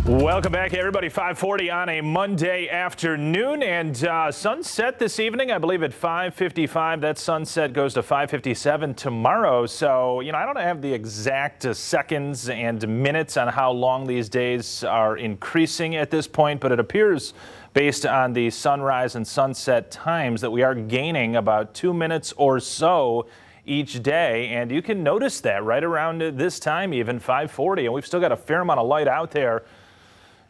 Welcome back, everybody. 5:40 on a Monday afternoon, and sunset this evening, I believe, at 5:55. That sunset goes to 5:57 tomorrow. So, I don't have the exact seconds and minutes on how long these days are increasing at this point, but it appears, based on the sunrise and sunset times, that we are gaining about 2 minutes or so each day, and you can notice that right around this time, even 5:40, and we've still got a fair amount of light out there.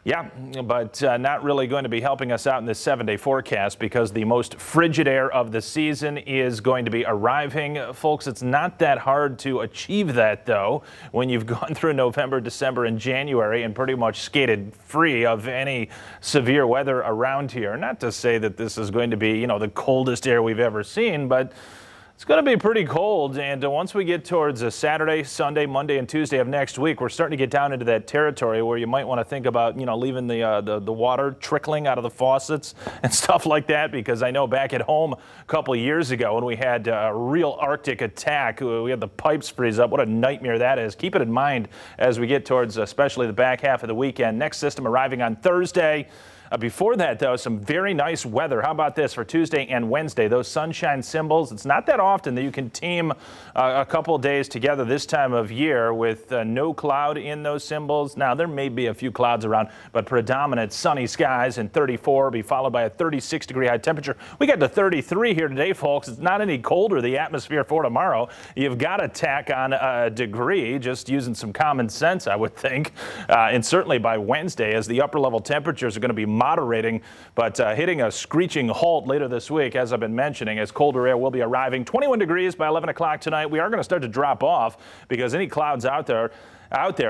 Yeah, but not really going to be helping us out in this 7-day forecast because the most frigid air of the season is going to be arriving. Folks, it's not that hard to achieve that, though, when you've gone through November, December, and January and pretty much skated free of any severe weather around here. Not to say that this is going to be, the coldest air we've ever seen, but it's going to be pretty cold, and once we get towards Saturday, Sunday, Monday, and Tuesday of next week, we're starting to get down into that territory where you might want to think about, leaving the water trickling out of the faucets and stuff like that, because I know back at home a couple of years ago when we had a real Arctic attack, we had the pipes freeze up. What a nightmare that is. Keep it in mind as we get towards especially the back half of the weekend. Next system arriving on Thursday. Before that, though, some very nice weather. How about this for Tuesday and Wednesday? Those sunshine symbols. It's not that often that you can team a couple days together this time of year with no cloud in those symbols. Now, there may be a few clouds around, but predominant sunny skies and 34 will be followed by a 36-degree high temperature. We got to 33 here today, folks. It's not any colder, the atmosphere for tomorrow. You've got to tack on a degree, just using some common sense, I would think. And certainly by Wednesday, as the upper level temperatures are going to be moderating, but hitting a screeching halt later this week, as I've been mentioning, as colder air will be arriving. 21 degrees by 11 o'clock tonight. We are going to start to drop off because any clouds out there,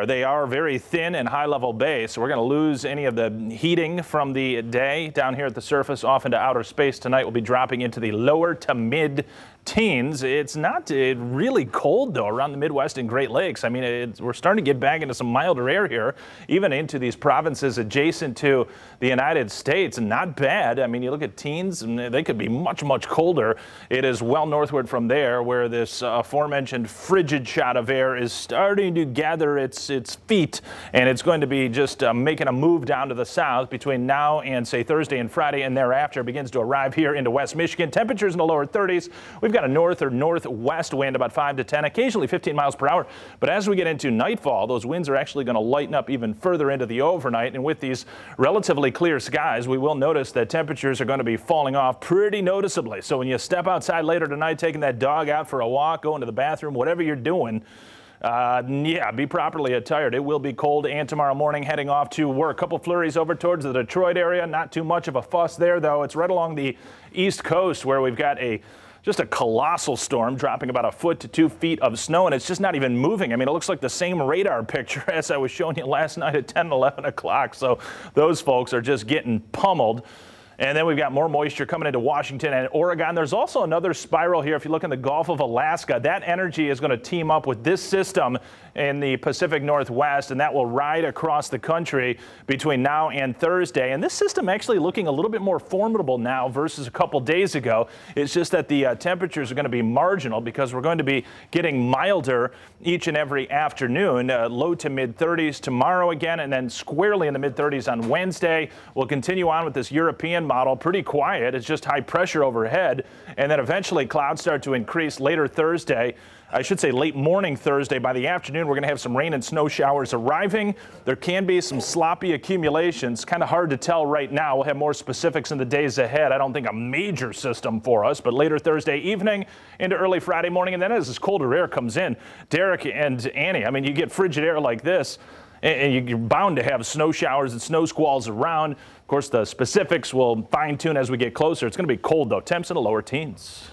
they are very thin and high-level base. So we're going to lose any of the heating from the day down here at the surface off into outer space tonight. We'll be dropping into the lower to mid-teens. It's not really cold, though, around the Midwest and Great Lakes. I mean, we're starting to get back into some milder air here, even into these provinces adjacent to the United States. Not bad. I mean, you look at teens, and they could be much, much colder. It is well northward from there where this aforementioned frigid shot of air is starting to gather its feet, and it's going to be just making a move down to the south between now and, say, Thursday and Friday, and thereafter begins to arrive here into West Michigan. Temperatures in the lower 30s. We've got a north or northwest wind about 5 to 10, occasionally 15 miles per hour. But as we get into nightfall, those winds are actually going to lighten up even further into the overnight, and with these relatively clear skies, we will notice that temperatures are going to be falling off pretty noticeably. So when you step outside later tonight, taking that dog out for a walk, going to the bathroom, whatever you're doing, be properly attired. It will be cold, and tomorrow morning heading off to work. A couple flurries over towards the Detroit area. Not too much of a fuss there, though. It's right along the East Coast where we've got just a colossal storm dropping about 1 foot to 2 feet of snow, and it's just not even moving. I mean, it looks like the same radar picture as I was showing you last night at 10, 11 o'clock. So those folks are just getting pummeled. And then we've got more moisture coming into Washington and Oregon. There's also another spiral here. If you look in the Gulf of Alaska, that energy is going to team up with this system in the Pacific Northwest, and that will ride across the country between now and Thursday. And this system actually looking a little bit more formidable now versus a couple days ago. It's just that the temperatures are going to be marginal because we're going to be getting milder each and every afternoon. Low to mid-30s tomorrow again, and then squarely in the mid-30s on Wednesday. We'll continue on with this European model. Pretty quiet. It's just high pressure overhead, and then eventually clouds start to increase later Thursday. I should say late morning Thursday. By the afternoon, we're going to have some rain and snow showers arriving. There can be some sloppy accumulations. Kind of hard to tell right now. We'll have more specifics in the days ahead. I don't think a major system for us, but later Thursday evening into early Friday morning, and then as this colder air comes in, Derek and Annie, I mean, you get frigid air like this, and you're bound to have snow showers and snow squalls around. Of course, the specifics will fine-tune as we get closer. It's going to be cold, though. Temps in the lower teens.